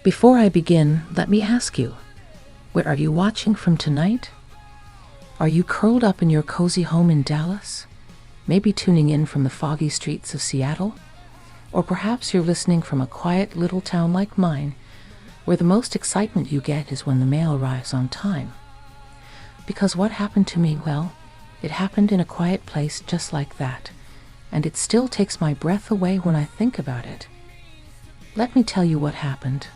Before I begin, let me ask you, where are you watching from tonight? Are you curled up in your cozy home in Dallas? Maybe tuning in from the foggy streets of Seattle? Or perhaps you're listening from a quiet little town like mine, where the most excitement you get is when the mail arrives on time. Because what happened to me, well, it happened in a quiet place just like that, and it still takes my breath away when I think about it. Let me tell you what happened.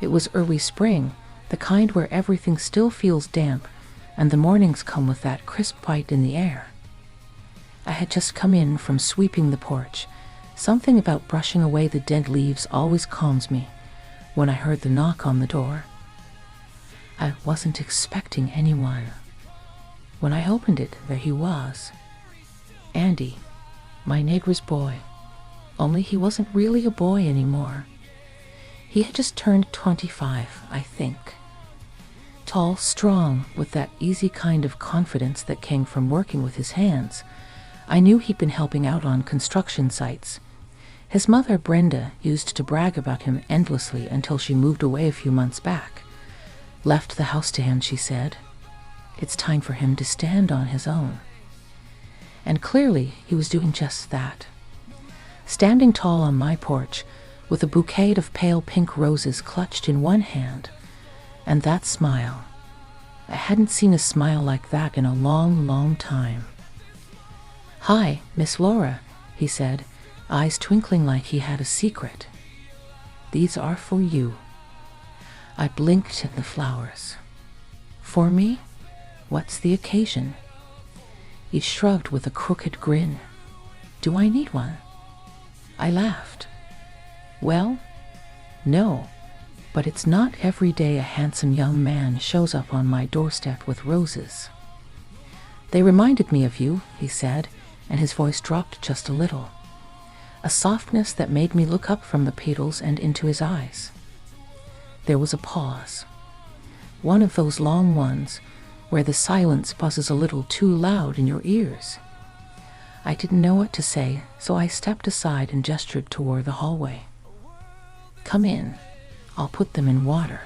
It was early spring, the kind where everything still feels damp, and the mornings come with that crisp white in the air. I had just come in from sweeping the porch. Something about brushing away the dead leaves always calms me, when I heard the knock on the door. I wasn't expecting anyone. When I opened it, there he was. Andy, my neighbor's boy. Only he wasn't really a boy anymore. He had just turned 25, I think. Tall, strong, with that easy kind of confidence that came from working with his hands. I knew he'd been helping out on construction sites. His mother, Brenda, used to brag about him endlessly until she moved away a few months back. Left the house to him, she said. It's time for him to stand on his own. And clearly, he was doing just that. Standing tall on my porch, with a bouquet of pale pink roses clutched in one hand, and that smile. I hadn't seen a smile like that in a long, long time. "Hi, Miss Laura," he said, eyes twinkling like he had a secret. "These are for you." I blinked at the flowers. "For me? What's the occasion?" He shrugged with a crooked grin. "Do I need one?" I laughed. "Well, no, but it's not every day a handsome young man shows up on my doorstep with roses." "They reminded me of you," he said, and his voice dropped just a little. A softness that made me look up from the petals and into his eyes. There was a pause. One of those long ones where the silence buzzes a little too loud in your ears. I didn't know what to say, so I stepped aside and gestured toward the hallway. "Come in. I'll put them in water."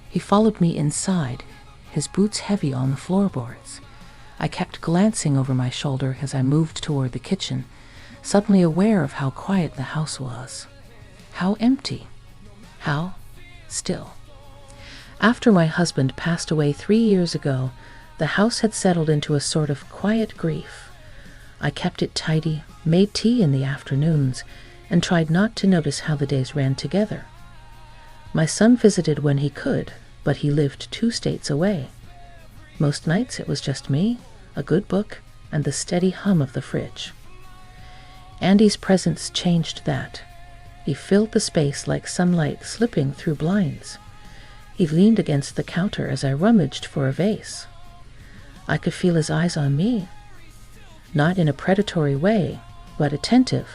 He followed me inside, his boots heavy on the floorboards. I kept glancing over my shoulder as I moved toward the kitchen, suddenly aware of how quiet the house was. How empty. How still. After my husband passed away 3 years ago, the house had settled into a sort of quiet grief. I kept it tidy, made tea in the afternoons, and tried not to notice how the days ran together. My son visited when he could, but he lived 2 states away. Most nights it was just me, a good book, and the steady hum of the fridge. Andy's presence changed that. He filled the space like sunlight slipping through blinds. He leaned against the counter as I rummaged for a vase. I could feel his eyes on me. Not in a predatory way, but attentive,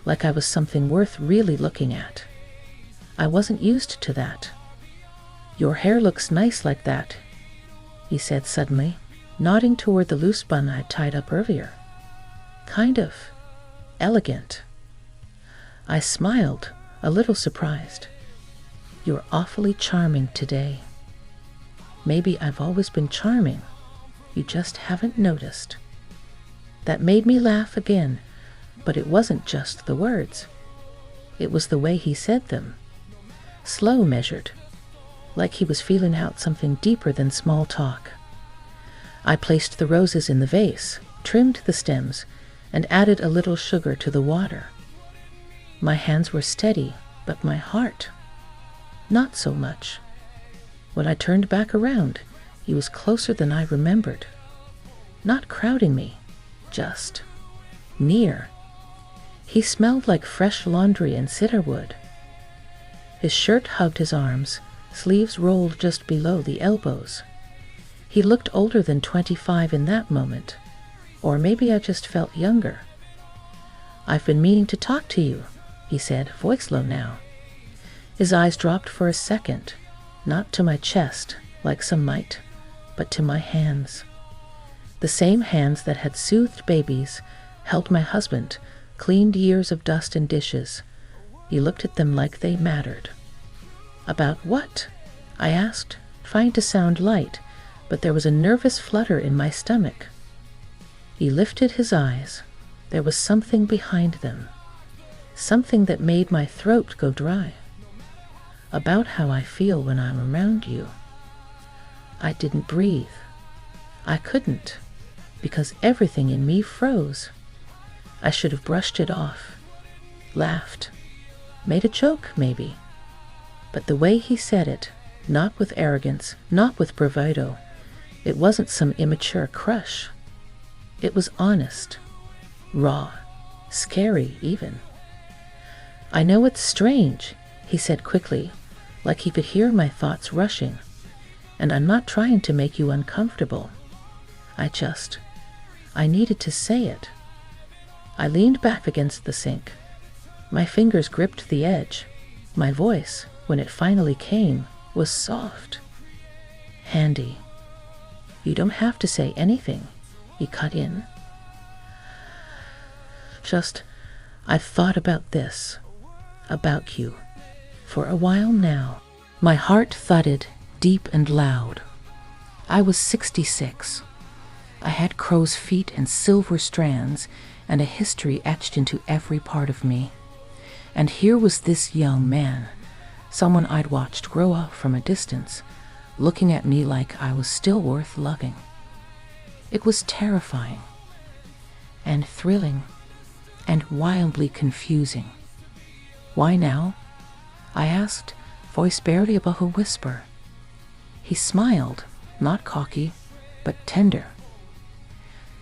like I was something worth really looking at. I wasn't used to that. "Your hair looks nice like that," he said suddenly, nodding toward the loose bun I'd tied up earlier. "Kind of elegant." I smiled, a little surprised. "You're awfully charming today." Maybe I've always been charming. You just haven't noticed. That made me laugh again, but it wasn't just the words. It was the way he said them. Slow, measured, like he was feeling out something deeper than small talk. I placed the roses in the vase, trimmed the stems, and added a little sugar to the water. My hands were steady, but my heart, not so much. When I turned back around, he was closer than I remembered. Not crowding me, just near. He smelled like fresh laundry and cedarwood. His shirt hugged his arms, sleeves rolled just below the elbows. He looked older than 25 in that moment, or maybe I just felt younger. "I've been meaning to talk to you," he said, voice low now. His eyes dropped for a second, not to my chest, like some might, but to my hands. The same hands that had soothed babies, held my husband, cleaned years of dust and dishes. He looked at them like they mattered. About what? I asked, trying to sound light, but there was a nervous flutter in my stomach. He lifted his eyes. There was something behind them, something that made my throat go dry. About how I feel when I'm around you. I didn't breathe. I couldn't, because everything in me froze. I should have brushed it off, laughed, made a joke maybe. But the way he said it, not with arrogance, not with bravado, it wasn't some immature crush. It was honest, raw, scary even. I know it's strange, he said quickly, like he could hear my thoughts rushing. And I'm not trying to make you uncomfortable. I needed to say it. I leaned back against the sink. My fingers gripped the edge. My voice, when it finally came, was soft. Handy. You don't have to say anything, he cut in. I've thought about this, about you, for a while now. My heart thudded deep and loud. I was 66. I had crow's feet and silver strands and a history etched into every part of me. And here was this young man, someone I'd watched grow up from a distance, looking at me like I was still worth loving. It was terrifying and thrilling and wildly confusing. Why now? I asked, voice barely above a whisper. He smiled, not cocky, but tender.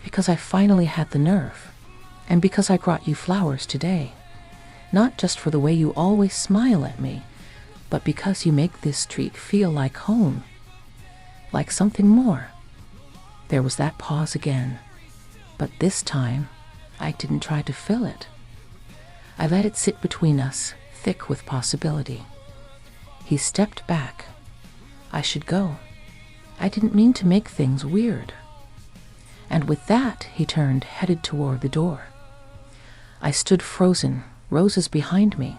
Because I finally had the nerve, and because I brought you flowers today. Not just for the way you always smile at me, but because you make this street feel like home, like something more. There was that pause again, but this time I didn't try to fill it. I let it sit between us, thick with possibility. He stepped back. I should go. I didn't mean to make things weird. And with that, he turned, headed toward the door. I stood frozen, roses behind me,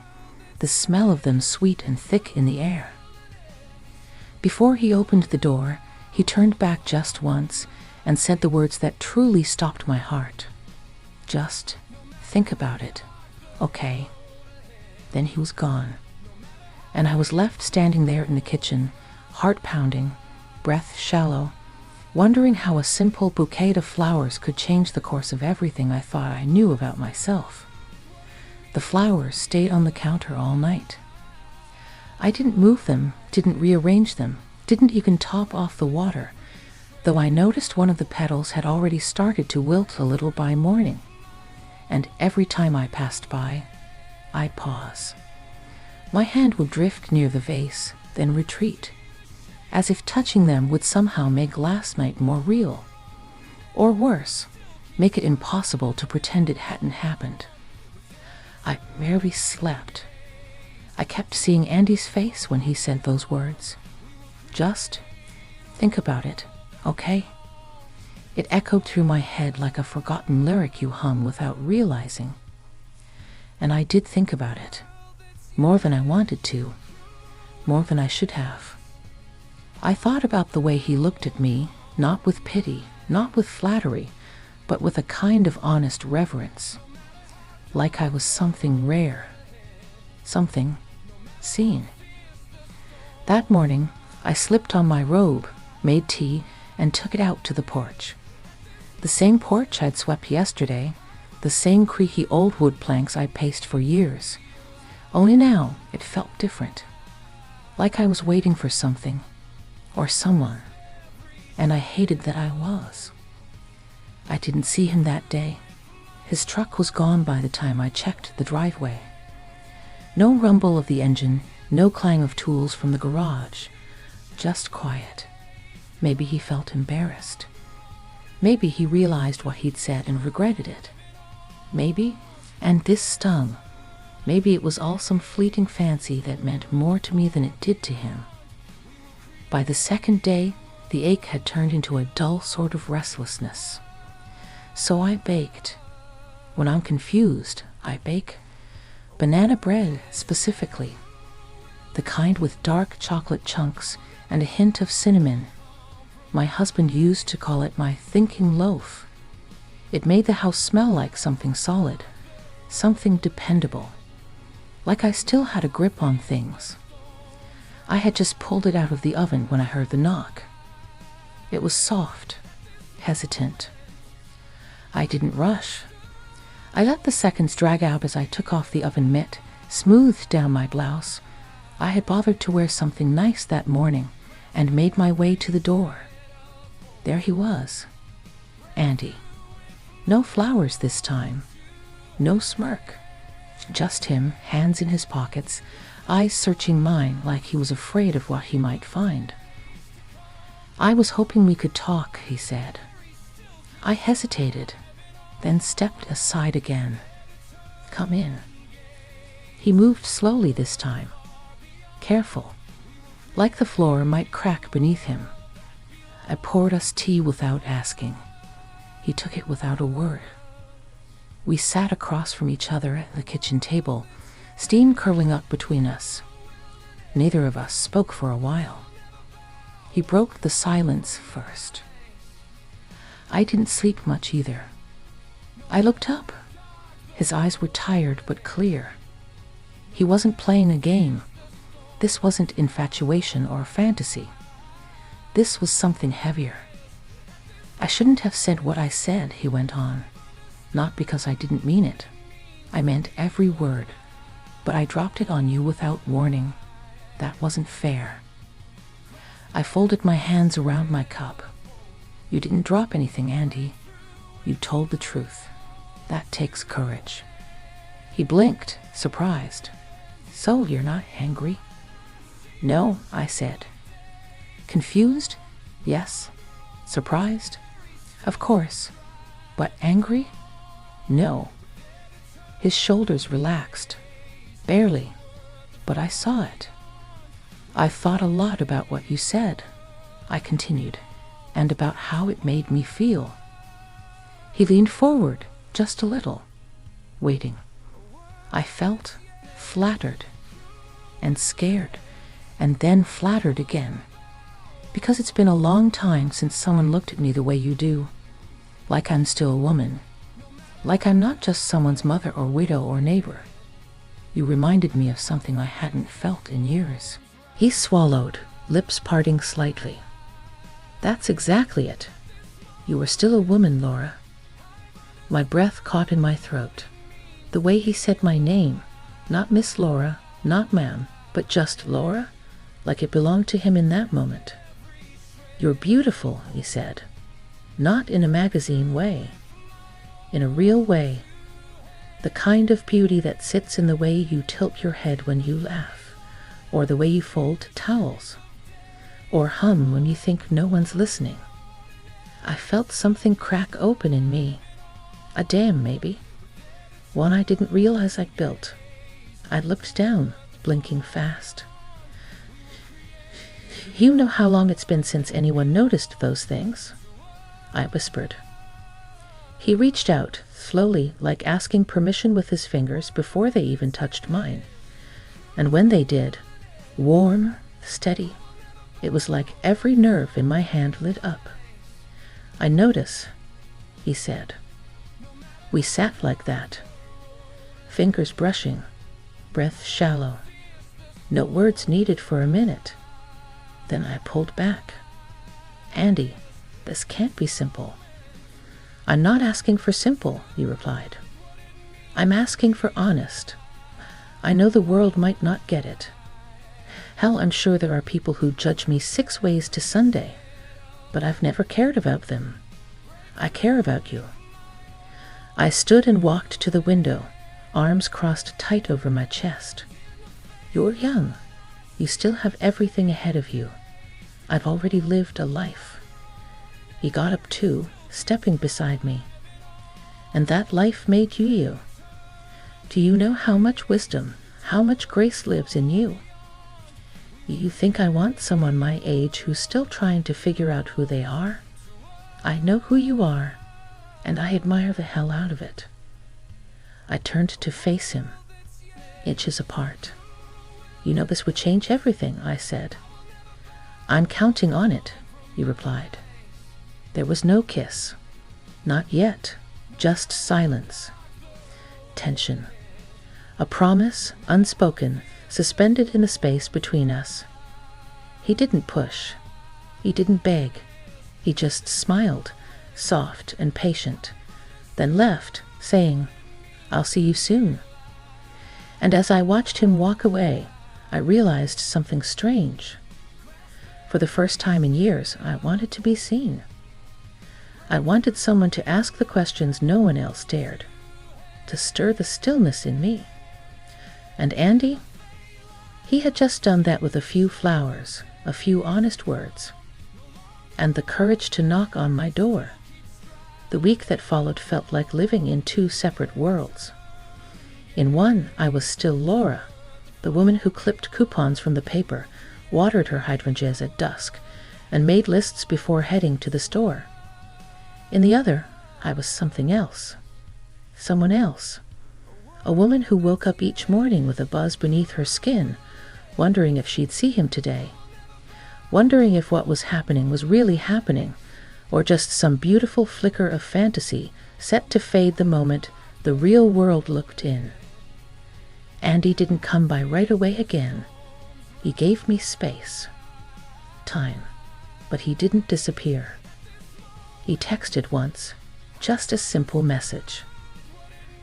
the smell of them sweet and thick in the air. Before he opened the door, he turned back just once and said the words that truly stopped my heart. Just think about it, okay? Then he was gone, and I was left standing there in the kitchen, heart pounding, breath shallow, wondering how a simple bouquet of flowers could change the course of everything I thought I knew about myself. The flowers stayed on the counter all night. I didn't move them, didn't rearrange them, didn't even top off the water, though I noticed one of the petals had already started to wilt a little by morning. And every time I passed by, I'd pause. My hand would drift near the vase, then retreat, as if touching them would somehow make last night more real. Or worse, make it impossible to pretend it hadn't happened. I barely slept. I kept seeing Andy's face when he said those words. Just think about it, okay? It echoed through my head like a forgotten lyric you hum without realizing. And I did think about it. More than I wanted to. More than I should have. I thought about the way he looked at me, not with pity, not with flattery, but with a kind of honest reverence. Like I was something rare. Something seen. That morning, I slipped on my robe, made tea, and took it out to the porch. The same porch I'd swept yesterday, the same creaky old wood planks I'd paced for years. Only now it felt different. Like I was waiting for something, or someone, and I hated that I was. I didn't see him that day. His truck was gone by the time I checked the driveway. No rumble of the engine, no clang of tools from the garage. Just quiet. Maybe he felt embarrassed. Maybe he realized what he'd said and regretted it. Maybe, and this stung, maybe it was all some fleeting fancy that meant more to me than it did to him. By the second day, the ache had turned into a dull sort of restlessness. So I baked. When I'm confused, I bake banana bread specifically. the kind with dark chocolate chunks and a hint of cinnamon. My husband used to call it my thinking loaf. It made the house smell like something solid, something dependable, like I still had a grip on things. I had just pulled it out of the oven when I heard the knock. It was soft, hesitant. I didn't rush. I let the seconds drag out as I took off the oven mitt, smoothed down my blouse. I had bothered to wear something nice that morning and made my way to the door. There he was, Andy. No flowers this time, no smirk. Just him, hands in his pockets, eyes searching mine like he was afraid of what he might find. "I was hoping we could talk," he said. I hesitated, then stepped aside again. "Come in." He moved slowly this time, careful, like the floor might crack beneath him. I poured us tea without asking. He took it without a word. We sat across from each other at the kitchen table, steam curling up between us. Neither of us spoke for a while. He broke the silence first. I didn't sleep much either. I looked up. His eyes were tired but clear. He wasn't playing a game. This wasn't infatuation or fantasy. This was something heavier. "I shouldn't have said what I said," he went on. "Not because I didn't mean it. I meant every word. But I dropped it on you without warning. That wasn't fair." I folded my hands around my cup. "You didn't drop anything, Andy. You told the truth. That takes courage." He blinked, surprised. "So you're not angry?" "No," I said. "Confused? Yes. Surprised? Of course. But angry? No." His shoulders relaxed. Barely. But I saw it. "I've thought a lot about what you said," I continued, "and about how it made me feel." He leaned forward, just a little, waiting. I felt flattered and scared, and then flattered again. Because it's been a long time since someone looked at me the way you do. Like I'm still a woman. Like I'm not just someone's mother or widow or neighbor. You reminded me of something I hadn't felt in years. He swallowed, lips parting slightly. "That's exactly it. You were still a woman, Laura." My breath caught in my throat. The way he said my name, not Miss Laura, not ma'am, but just Laura, like it belonged to him in that moment. "You're beautiful," he said. "Not in a magazine way. In a real way. The kind of beauty that sits in the way you tilt your head when you laugh, or the way you fold towels, or hum when you think no one's listening." I felt something crack open in me. A dam, maybe. One I didn't realize I'd built. I looked down, blinking fast. "You know how long it's been since anyone noticed those things?" I whispered. He reached out, slowly, like asking permission with his fingers before they even touched mine. And when they did, warm, steady, it was like every nerve in my hand lit up. "I notice," he said. We sat like that, fingers brushing, breath shallow. No words needed for a minute. Then I pulled back. "Andy, this can't be simple." "I'm not asking for simple," he replied. "I'm asking for honest. I know the world might not get it. Hell, I'm sure there are people who judge me 6 ways to Sunday, but I've never cared about them. I care about you." I stood and walked to the window, arms crossed tight over my chest. "You're young. You still have everything ahead of you. I've already lived a life." He got up too, stepping beside me. "And that life made you you. Do you know how much wisdom, how much grace lives in you? You think I want someone my age who's still trying to figure out who they are? I know who you are, and I admire the hell out of it." I turned to face him, inches apart. You know this would change everything, I said. I'm counting on it, he replied. There was no kiss. Not yet, just silence. Tension. A promise, unspoken, suspended in the space between us. He didn't push. He didn't beg. He just smiled, soft and patient, then left, saying, I'll see you soon. And as I watched him walk away, I realized something strange. For the first time in years, I wanted to be seen. I wanted someone to ask the questions no one else dared, to stir the stillness in me. And Andy? He had just done that with a few flowers, a few honest words, and the courage to knock on my door. The week that followed felt like living in two separate worlds. In one, I was still Laura, the woman who clipped coupons from the paper, watered her hydrangeas at dusk, and made lists before heading to the store. In the other, I was something else. Someone else. A woman who woke up each morning with a buzz beneath her skin, wondering if she'd see him today. Wondering if what was happening was really happening, or just some beautiful flicker of fantasy set to fade the moment the real world looked in. Andy didn't come by right away again. He gave me space. Time. But he didn't disappear. He texted once, just a simple message.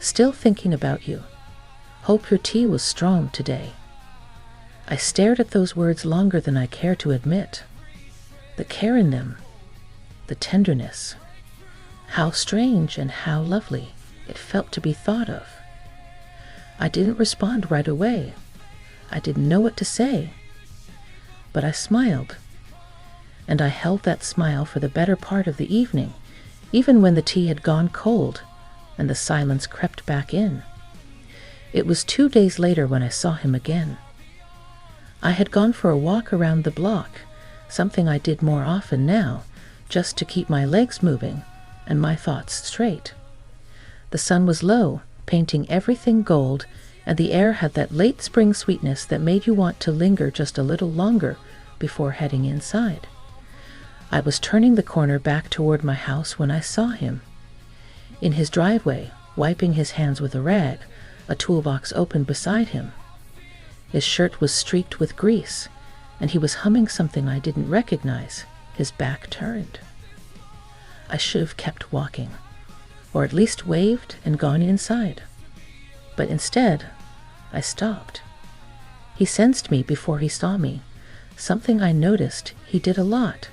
Still thinking about you. Hope your tea was strong today. I stared at those words longer than I care to admit. The care in them, the tenderness. How strange and how lovely it felt to be thought of. I didn't respond right away. I didn't know what to say. But I smiled. And I held that smile for the better part of the evening, even when the tea had gone cold and the silence crept back in. It was 2 days later when I saw him again. I had gone for a walk around the block, something I did more often now, just to keep my legs moving and my thoughts straight. The sun was low, painting everything gold, and the air had that late spring sweetness that made you want to linger just a little longer before heading inside. I was turning the corner back toward my house when I saw him. In his driveway, wiping his hands with a rag, a toolbox open beside him. His shirt was streaked with grease, and he was humming something I didn't recognize, his back turned. I should have kept walking, or at least waved and gone inside. But instead, I stopped. He sensed me before he saw me, something I noticed he did a lot.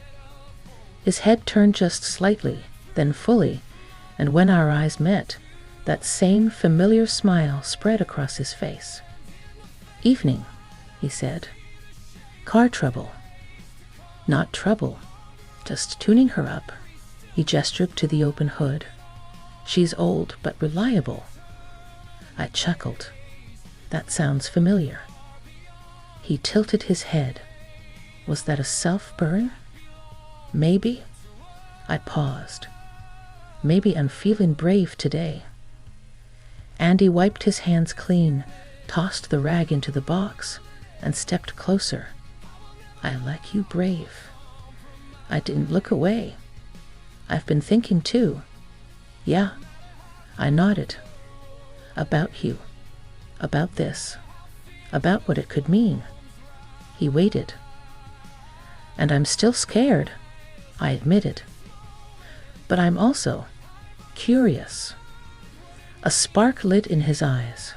His head turned just slightly, then fully, and when our eyes met, that same familiar smile spread across his face. Evening, he said. Car trouble. Not trouble, just tuning her up. He gestured to the open hood. She's old but reliable. I chuckled. That sounds familiar. He tilted his head. Was that a self-burn? Maybe. I paused. Maybe I'm feeling brave today. Andy wiped his hands clean, tossed the rag into the box, and stepped closer. I like you brave. I didn't look away. I've been thinking too. Yeah, I nodded. About you. About this. About what it could mean. He waited. And I'm still scared, I admitted. But I'm also curious. A spark lit in his eyes.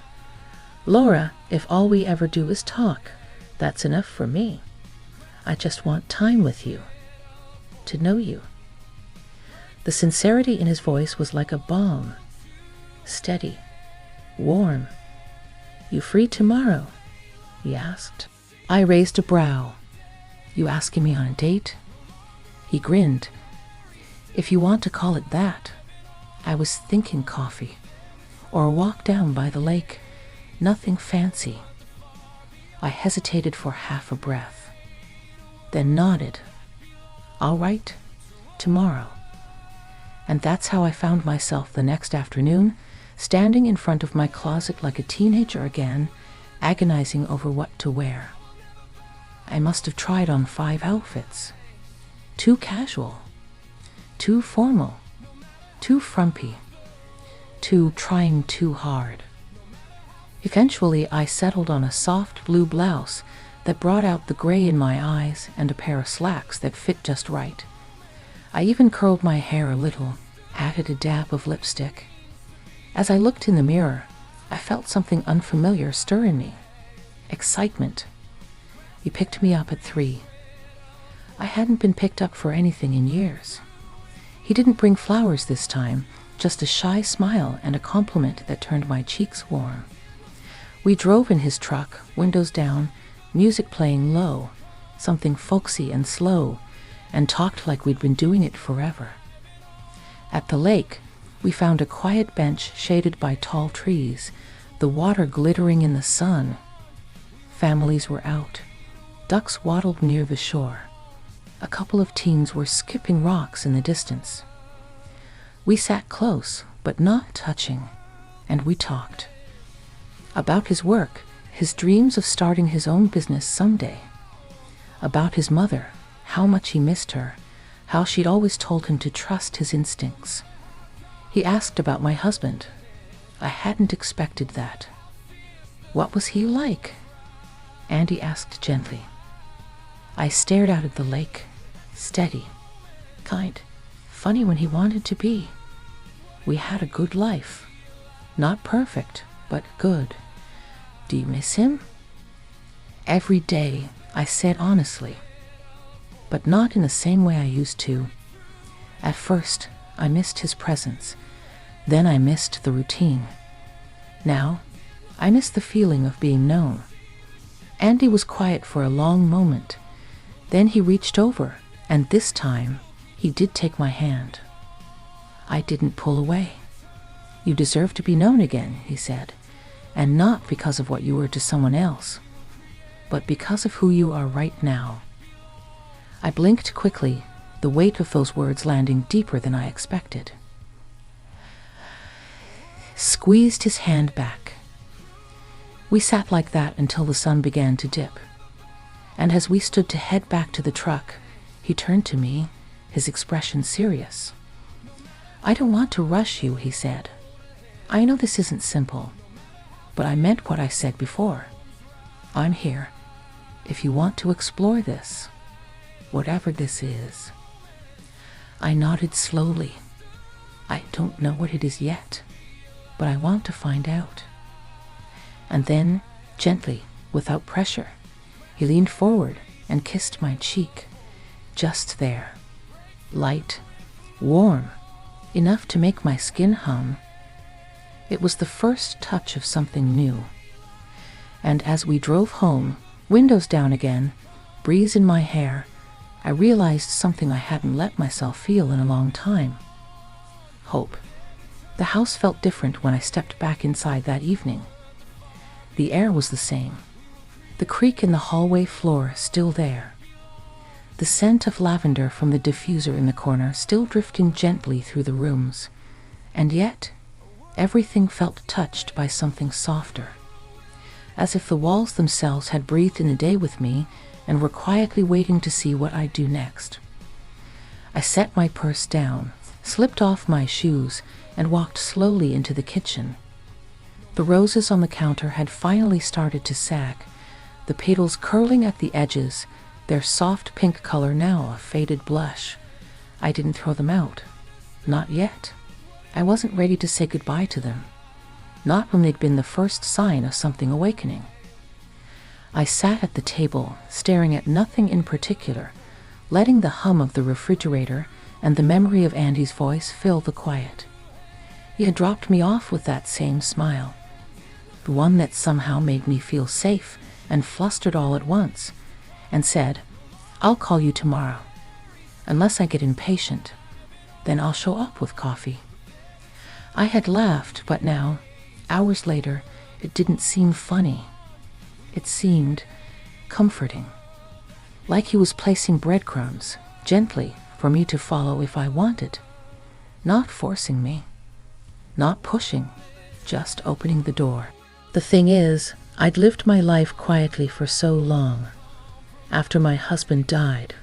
Laura, if all we ever do is talk, that's enough for me. I just want time with you. To know you. The sincerity in his voice was like a balm. Steady. Warm. You free tomorrow? He asked. I raised a brow. You asking me on a date? He grinned. If you want to call it that. I was thinking coffee. Or a walk down by the lake. Nothing fancy. I hesitated for half a breath. Then nodded. All right, tomorrow. And that's how I found myself the next afternoon, standing in front of my closet like a teenager again, agonizing over what to wear. I must have tried on 5 outfits. Too casual, too formal, too frumpy, trying too hard. Eventually, I settled on a soft blue blouse that brought out the gray in my eyes and a pair of slacks that fit just right. I even curled my hair a little, added a dab of lipstick. As I looked in the mirror, I felt something unfamiliar stir in me. Excitement. He picked me up at 3. I hadn't been picked up for anything in years. He didn't bring flowers this time, just a shy smile and a compliment that turned my cheeks warm. We drove in his truck, windows down, music playing low, something folksy and slow, and talked like we'd been doing it forever. At the lake, we found a quiet bench shaded by tall trees, the water glittering in the sun. Families were out. Ducks waddled near the shore. A couple of teens were skipping rocks in the distance. We sat close, but not touching, and we talked. About his work, his dreams of starting his own business someday. About his mother, how much he missed her, how she'd always told him to trust his instincts. He asked about my husband. I hadn't expected that. What was he like? Andy asked gently. I stared out at the lake, steady, kind, funny when he wanted to be. We had a good life. Not perfect, but good. Do you miss him? Every day, I said honestly, but not in the same way I used to. At first, I missed his presence. Then I missed the routine. Now, I miss the feeling of being known. Andy was quiet for a long moment. Then he reached over, and this time, he did take my hand. I didn't pull away. You deserve to be known again, he said, and not because of what you were to someone else, but because of who you are right now. I blinked quickly, the weight of those words landing deeper than I expected. Squeezed his hand back. We sat like that until the sun began to dip. And as we stood to head back to the truck, he turned to me, his expression serious. I don't want to rush you, he said. I know this isn't simple, but I meant what I said before. I'm here, if you want to explore this, whatever this is. I nodded slowly. I don't know what it is yet, but I want to find out. And then, gently, without pressure, he leaned forward and kissed my cheek, just there, light, warm, enough to make my skin hum. It was the first touch of something new. And as we drove home, windows down again, breeze in my hair, I realized something I hadn't let myself feel in a long time. Hope. The house felt different when I stepped back inside that evening. The air was the same. The creak in the hallway floor still there. The scent of lavender from the diffuser in the corner still drifting gently through the rooms. And yet, everything felt touched by something softer. As if the walls themselves had breathed in the day with me and were quietly waiting to see what I'd do next. I set my purse down, slipped off my shoes, and walked slowly into the kitchen. The roses on the counter had finally started to sag, the petals curling at the edges, their soft pink color now a faded blush. I didn't throw them out. Not yet. I wasn't ready to say goodbye to them. Not when they'd been the first sign of something awakening. I sat at the table, staring at nothing in particular, letting the hum of the refrigerator and the memory of Andy's voice fill the quiet. He had dropped me off with that same smile, the one that somehow made me feel safe and flustered all at once, and said, I'll call you tomorrow. Unless I get impatient, then I'll show up with coffee. I had laughed, but now, hours later, it didn't seem funny. It seemed comforting, like he was placing breadcrumbs, gently, for me to follow if I wanted, not forcing me, not pushing, just opening the door. The thing is, I'd lived my life quietly for so long. After my husband died,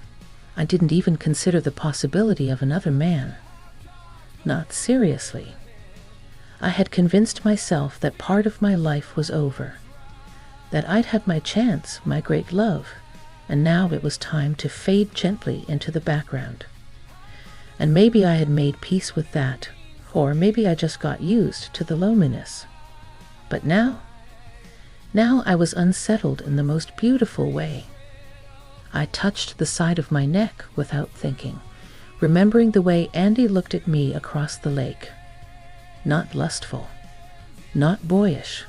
I didn't even consider the possibility of another man. Not seriously. I had convinced myself that part of my life was over, that I'd had my chance, my great love, and now it was time to fade gently into the background. And maybe I had made peace with that, or maybe I just got used to the loneliness. But now I was unsettled in the most beautiful way. I touched the side of my neck without thinking, remembering the way Andy looked at me across the lake. Not lustful, not boyish,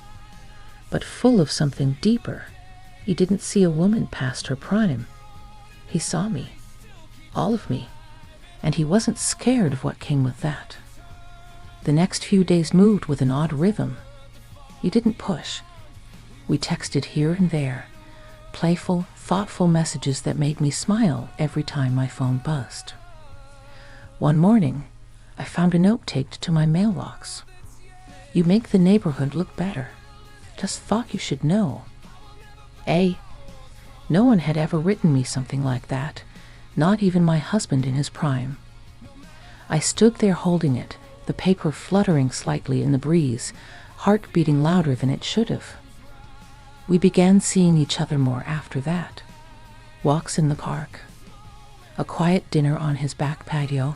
but full of something deeper. He didn't see a woman past her prime. He saw me, all of me, and he wasn't scared of what came with that. The next few days moved with an odd rhythm. He didn't push. We texted here and there, playful, thoughtful messages that made me smile every time my phone buzzed. One morning, I found a note taped to my mailbox. "You make the neighborhood look better. Just thought you should know." No one had ever written me something like that, not even my husband in his prime. I stood there holding it, the paper fluttering slightly in the breeze, heart beating louder than it should have. We began seeing each other more after that. Walks in the park, a quiet dinner on his back patio,